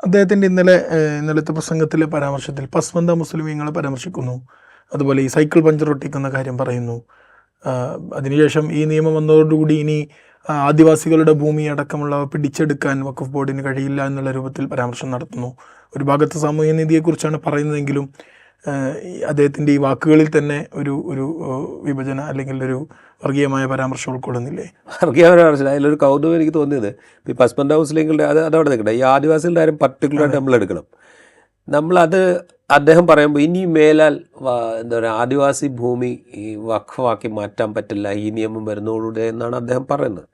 അദ്ദേഹത്തിൻ്റെ ഇന്നലത്തെ പ്രസംഗത്തിൽ പരാമർശത്തിൽ പസ്മന്ത മുസ്ലിമീങ്ങളെ പരാമർശിക്കുന്നു. അതുപോലെ ഈ സൈക്കിൾ പഞ്ചർ ഒട്ടിക്കുന്ന കാര്യം പറയുന്നു. അതിനുശേഷം ഈ നിയമം വന്നതോടുകൂടി ഇനി ആദിവാസികളുടെ ഭൂമി അടക്കമുള്ളവ പിടിച്ചെടുക്കാൻ വഖഫ് ബോർഡിന് കഴിയില്ല എന്നുള്ള രൂപത്തിൽ പരാമർശം നടത്തുന്നു. ഒരു ഭാഗത്ത് സാമൂഹ്യ നീതിയെക്കുറിച്ചാണ് പറയുന്നതെങ്കിലും അദ്ദേഹത്തിൻ്റെ ഈ വാക്കുകളിൽ തന്നെ ഒരു ഒരു വിഭജന അല്ലെങ്കിൽ ഒരു വർഗീയമായ പരാമർശം ഉൾക്കൊള്ളുന്നില്ലേ? വർഗീയ പരാമർശം അതിലൊരു കൗതുകം എനിക്ക് തോന്നിയത് ഈ പസ്മന്ത മുസ്ലിങ്ങളുടെ അതവിടെ നിൽക്കട്ടെ, ഈ ആദിവാസികളുടെ കാര്യം പർട്ടിക്കുലറായിട്ട് നമ്മൾ എടുക്കണം. നമ്മളത് അദ്ദേഹം പറയുമ്പോൾ ഇനി മേലാൽ എന്താ പറയുക ആദിവാസി ഭൂമി ഈ വഖഫാക്കി മാറ്റാൻ പറ്റില്ല ഈ നിയമം വരുന്നതോടുകൂടെ എന്നാണ് അദ്ദേഹം പറയുന്നത്.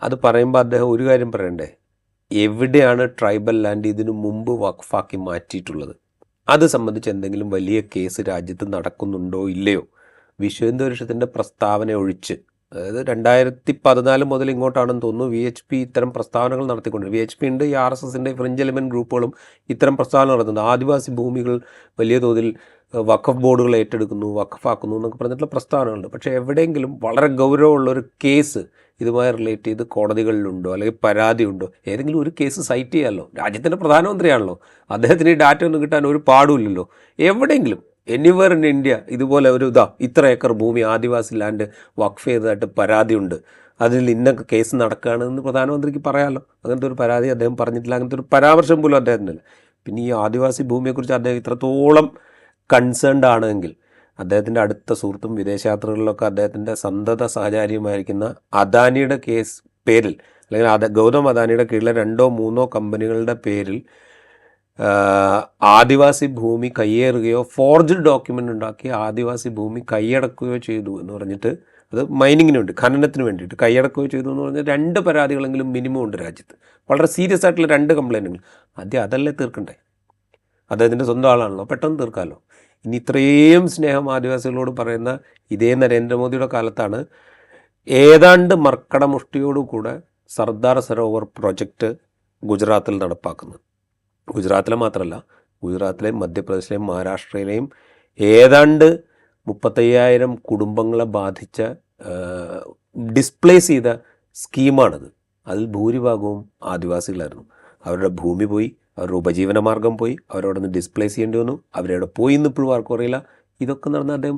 അത് പറയുമ്പോൾ അദ്ദേഹം ഒരു കാര്യം പറയണ്ടേ, എവിടെയാണ് ട്രൈബൽ ലാൻഡ് ഇതിനു മുമ്പ് വഖഫാക്കി മാറ്റിയിട്ടുള്ളത്? അത് സംബന്ധിച്ച് എന്തെങ്കിലും വലിയ കേസ് രാജ്യത്ത് നടക്കുന്നുണ്ടോ ഇല്ലയോ? വിശ്വ ഹിന്ദു പരിഷത്തിൻ്റെ പ്രസ്താവന ഒഴിച്ച്, അതായത് 2014 മുതൽ ഇങ്ങോട്ടാണെന്ന് തോന്നുന്നു VHP ഇത്തരം പ്രസ്താവനകൾ നടത്തിക്കൊണ്ടിരുന്നത്. VHP ഉണ്ട്, ഈ RSSൻ്റെ ഫ്രിഞ്ച് എലിമെൻറ്റ് ഗ്രൂപ്പുകളും ഇത്തരം പ്രസ്താവന നടത്തുന്നത്. ആദിവാസി ഭൂമികൾ വലിയ തോതിൽ വഖഫ് ബോർഡുകൾ ഏറ്റെടുക്കുന്നു, വഖഫാക്കുന്നു എന്നൊക്കെ പറഞ്ഞിട്ടുള്ള പ്രസ്താവനകളുണ്ട്. പക്ഷേ എവിടെയെങ്കിലും വളരെ ഗൗരവമുള്ളൊരു കേസ് ഇതുമായി റിലേറ്റ് ചെയ്ത് കോടതികളിലുണ്ടോ അല്ലെങ്കിൽ പരാതിയുണ്ടോ? ഏതെങ്കിലും ഒരു കേസ് സൈറ്റ് ചെയ്യാമല്ലോ. രാജ്യത്തിൻ്റെ പ്രധാനമന്ത്രിയാണല്ലോ, അദ്ദേഹത്തിന് ഈ ഡാറ്റ ഒന്നും കിട്ടാൻ ഒരു പാടുമില്ലല്ലോ. എവിടെയെങ്കിലും എനിവർ ഇൻ ഇന്ത്യ ഇതുപോലെ ഒരു ഇത്ര ഏക്കർ ഭൂമി ആദിവാസി ലാൻഡ് വഖഫ് ചെയ്തതായിട്ട് പരാതിയുണ്ട്, അതിൽ ഇന്ന കേസ് നടക്കുകയാണെന്ന് പ്രധാനമന്ത്രിക്ക് പറയാമല്ലോ. അങ്ങനത്തെ ഒരു പരാതി അദ്ദേഹം പറഞ്ഞിട്ടില്ല, അങ്ങനത്തെ ഒരു പരാമർശം പോലും അദ്ദേഹത്തിനില്ല. പിന്നെ ഈ ആദിവാസി ഭൂമിയെക്കുറിച്ച് അദ്ദേഹം ഇത്രത്തോളം കൺസേൺഡ് ആണെങ്കിൽ അദ്ദേഹത്തിൻ്റെ അടുത്ത സുഹൃത്തും വിദേശയാത്രകളിലൊക്കെ അദ്ദേഹത്തിൻ്റെ സന്തത സഹചാരിയുമായിരിക്കുന്ന അദാനിയുടെ കേസ് പേരിൽ, അല്ലെങ്കിൽ ഗൗതം അദാനിയുടെ കീഴിലെ 2-3 കമ്പനികളുടെ പേരിൽ ആദിവാസി ഭൂമി കയ്യേറുകയോ ഫോർജ്ഡ് ഡോക്യുമെൻ്റ് ഉണ്ടാക്കി ആദിവാസി ഭൂമി കൈയടക്കുകയോ ചെയ്തു എന്ന് പറഞ്ഞിട്ട്, അത് മൈനിങ്ങിന് വേണ്ടി ഖനനത്തിന് വേണ്ടിയിട്ട് കൈയടക്കുകയോ ചെയ്തു എന്ന് പറഞ്ഞാൽ 2 പരാതികളെങ്കിലും മിനിമം ഉണ്ട് രാജ്യത്ത്. വളരെ സീരിയസ് ആയിട്ടുള്ള 2 കംപ്ലൈൻറ്റുകൾ. ആദ്യം അതല്ലേ തീർക്കണ്ടേ? അദ്ദേഹത്തിൻ്റെ സ്വന്തം ആളാണല്ലോ, പെട്ടെന്ന് തീർക്കാമല്ലോ. ഇനി ഇത്രയും സ്നേഹം ആദിവാസികളോട് പറയുന്ന ഇതേ നരേന്ദ്രമോദിയുടെ കാലത്താണ് ഏതാണ്ട് മർക്കടമുഷ്ടിയോടുകൂടെ സർദാർ സരോവർ പ്രൊജക്റ്റ് ഗുജറാത്തിൽ നടപ്പാക്കുന്നത്. ഗുജറാത്തിലെ മാത്രമല്ല, ഗുജറാത്തിലെയും മധ്യപ്രദേശിലെയും മഹാരാഷ്ട്രയിലെയും ഏതാണ്ട് 35,000 കുടുംബങ്ങളെ ബാധിച്ച ഡിസ്പ്ലേസ് ചെയ്ത സ്കീമാണത്. അതിൽ ഭൂരിഭാഗവും ആദിവാസികളായിരുന്നു. അവരുടെ ഭൂമി പോയി, അവരുടെ ഉപജീവനമാർഗം പോയി, അവരവിടെ നിന്ന് ഡിസ്പ്ലേസ് ചെയ്യേണ്ടി വന്നു. അവരവിടെ പോയി എന്ന് ഇപ്പോഴും ആർക്കും അറിയില്ല. ഇതൊക്കെ നടന്ന അദ്ദേഹം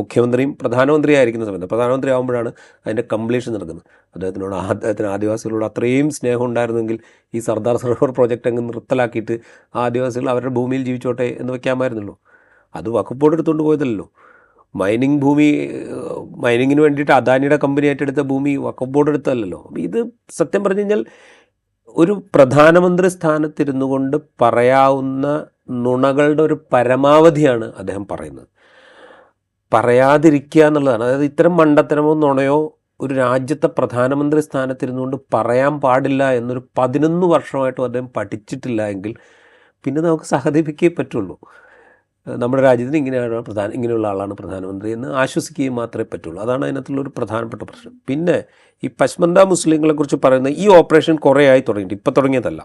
മുഖ്യമന്ത്രിയും പ്രധാനമന്ത്രിയായിരിക്കുന്ന സമയത്ത്, പ്രധാനമന്ത്രി ആകുമ്പോഴാണ് അതിൻ്റെ കംപ്ലീഷൻ നടക്കുന്നത്. അദ്ദേഹത്തിന് ആദിവാസികളോട് അത്രയും സ്നേഹം ഉണ്ടായിരുന്നെങ്കിൽ ഈ സർദാർ സരോവർ പ്രോജക്റ്റ് അങ്ങ് നിർത്തലാക്കിയിട്ട് ആദിവാസികൾ അവരുടെ ഭൂമിയിൽ ജീവിച്ചോട്ടെ എന്ന് വയ്ക്കാമായിരുന്നല്ലോ. അത് വഖഫ് ബോർഡ് എടുത്തുകൊണ്ട് പോയതല്ലോ. മൈനിങ്ങിന് വേണ്ടിയിട്ട് അദാനിയുടെ കമ്പനി ഏറ്റെടുത്ത ഭൂമി വഖഫ് ബോർഡ് എടുത്തതല്ലോ. അപ്പോൾ ഇത് സത്യം പറഞ്ഞു കഴിഞ്ഞാൽ ഒരു പ്രധാനമന്ത്രി സ്ഥാനത്തിരുന്നു കൊണ്ട് പറയാവുന്ന നുണകളുടെ ഒരു പരമാവധിയാണ് അദ്ദേഹം പറയുന്നത്. പറയാതിരിക്കുക എന്നുള്ളതാണ്. അതായത് ഇത്തരം മണ്ടത്തരമോ നുണയോ ഒരു രാജ്യത്തെ പ്രധാനമന്ത്രി സ്ഥാനത്തിരുന്നുകൊണ്ട് പറയാൻ പാടില്ല എന്നൊരു 11 വർഷമായിട്ടും അദ്ദേഹം പഠിച്ചിട്ടില്ല എങ്കിൽ പിന്നെ നമുക്ക് സഹതപിക്കേ പറ്റുള്ളൂ. നമ്മുടെ രാജ്യത്തിന് ഇങ്ങനെയുള്ള ആളാണ് പ്രധാനമന്ത്രി എന്ന് ആശ്വസിക്കുകയും മാത്രമേ പറ്റുള്ളൂ. അതാണ് അതിനകത്തുള്ളൊരു പ്രധാനപ്പെട്ട പ്രശ്നം. പിന്നെ ഈ പശ്മന്ത മുസ്ലിങ്ങളെക്കുറിച്ച് പറയുന്ന ഈ ഓപ്പറേഷൻ കുറേ ആയി തുടങ്ങിയിട്ട്, ഇപ്പം തുടങ്ങിയതല്ല.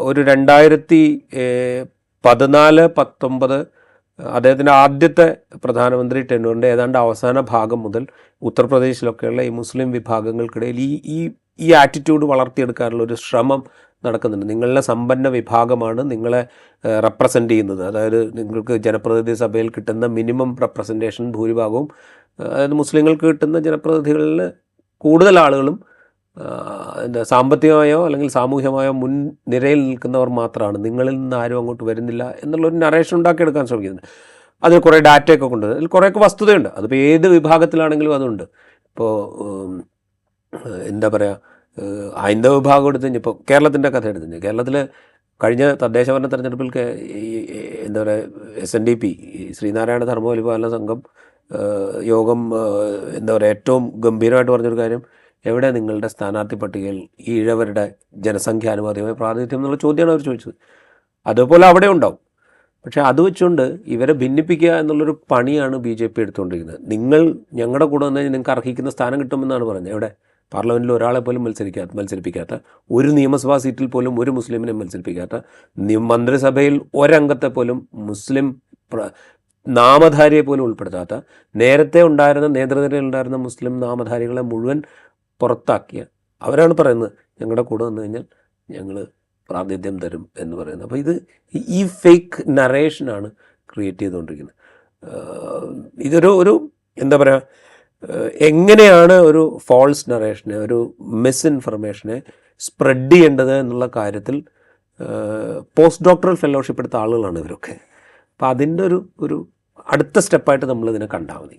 ഒരു 2014-19 അദ്ദേഹത്തിൻ്റെ ആദ്യത്തെ പ്രധാനമന്ത്രി ടെന്നൂറിൻ്റെ ഏതാണ്ട് അവസാന ഭാഗം മുതൽ ഉത്തർപ്രദേശിലൊക്കെയുള്ള ഈ മുസ്ലിം വിഭാഗങ്ങൾക്കിടയിൽ ഈ ആറ്റിറ്റ്യൂഡ് വളർത്തിയെടുക്കാനുള്ള ഒരു ശ്രമം നടക്കുന്നുണ്ട്. നിങ്ങളുടെ സമ്പന്ന വിഭാഗമാണ് നിങ്ങളെ റെപ്രസെൻ്റ് ചെയ്യുന്നത്. അതായത് നിങ്ങൾക്ക് ജനപ്രതിനിധി സഭയിൽ കിട്ടുന്ന മിനിമം റെപ്രസെൻറ്റേഷൻ ഭൂരിഭാഗവും, അതായത് മുസ്ലിങ്ങൾക്ക് കിട്ടുന്ന ജനപ്രതിനിധികളിൽ കൂടുതൽ ആളുകളും സാമ്പത്തികമായോ അല്ലെങ്കിൽ സാമൂഹികമായോ മുൻനിരയിൽ നിൽക്കുന്നവർ മാത്രമാണ്, നിങ്ങളിൽ നിന്ന് ആരും അങ്ങോട്ട് വരുന്നില്ല എന്നുള്ളൊരു നറേഷൻ ഉണ്ടാക്കിയെടുക്കാൻ ശ്രമിക്കുന്നത്. അതിൽ കുറേ ഡാറ്റയൊക്കെ കൊണ്ട്, അതിൽ കുറേയൊക്കെ വസ്തുതയുണ്ട്. അതിപ്പോൾ ഏത് വിഭാഗത്തിലാണെങ്കിലും അതുണ്ട്. ഇപ്പോൾ എന്താ പറയുക, ഹൈന്ദവ വിഭാഗം എടുത്ത് കഴിഞ്ഞപ്പോൾ കേരളത്തിൻ്റെ കഥ എടുത്തു കഴിഞ്ഞാൽ, കേരളത്തിൽ കഴിഞ്ഞ തദ്ദേശഭരണ തെരഞ്ഞെടുപ്പിൽ എന്താ പറയുക SNDP ശ്രീനാരായണ ധർമ്മപരിപാലന സംഘം യോഗം എന്താ പറയുക ഏറ്റവും ഗംഭീരമായിട്ട് പറഞ്ഞൊരു കാര്യം, എവിടെ നിങ്ങളുടെ സ്ഥാനാർത്ഥി പട്ടികയിൽ ഈഴവരുടെ ജനസംഖ്യാനുപാതികമായ പ്രാതിനിധ്യം എന്നുള്ള ചോദ്യമാണ് അവർ ചോദിച്ചത്. അതുപോലെ അവിടെ ഉണ്ടാവും. പക്ഷേ അത് വെച്ചുകൊണ്ട് ഇവരെ ഭിന്നിപ്പിക്കുക എന്നുള്ളൊരു പണിയാണ് BJP എടുത്തുകൊണ്ടിരിക്കുന്നത്. നിങ്ങൾ ഞങ്ങളുടെ കൂടെ വന്നു കഴിഞ്ഞാൽ നിങ്ങൾക്ക് അർഹിക്കുന്ന സ്ഥാനം കിട്ടുമെന്നാണ് പറഞ്ഞത്. എവിടെ? പാർലമെൻറ്റിൽ ഒരാളെ പോലും മത്സരിപ്പിക്കാത്ത, ഒരു നിയമസഭാ സീറ്റിൽ പോലും ഒരു മുസ്ലിമിനെ മത്സരിപ്പിക്കാത്ത, മന്ത്രിസഭയിൽ ഒരംഗത്തെ പോലും മുസ്ലിം നാമധാരിയെ പോലും ഉൾപ്പെടുത്താത്ത, നേരത്തെ ഉണ്ടായിരുന്ന നേതൃനിരയിൽ ഉണ്ടായിരുന്ന മുസ്ലിം നാമധാരികളെ മുഴുവൻ പുറത്താക്കിയ അവരാണ് പറയുന്നത് ഞങ്ങളുടെ കൂടെ വന്നു കഴിഞ്ഞാൽ ഞങ്ങൾ പ്രാതിനിധ്യം തരും എന്ന് പറയുന്നത്. അപ്പോൾ ഇത് ഈ ഫേക്ക് നറേഷനാണ് ക്രിയേറ്റ് ചെയ്തുകൊണ്ടിരിക്കുന്നത്. ഇതൊരു എന്താ പറയുക, എങ്ങനെയാണ് ഒരു ഫോൾസ് നറേഷനെ, ഒരു മിസ്ഇൻഫർമേഷനെ സ്പ്രെഡ് ചെയ്യേണ്ടത് എന്നുള്ള കാര്യത്തിൽ പോസ്റ്റ് ഡോക്ടറൽ ഫെലോഷിപ്പ് എടുത്ത ആളുകളാണ് ഇവരൊക്കെ. അപ്പോൾ അതിൻ്റെ ഒരു അടുത്ത സ്റ്റെപ്പായിട്ട് നമ്മളിതിനെ കണ്ടാൽ മതി.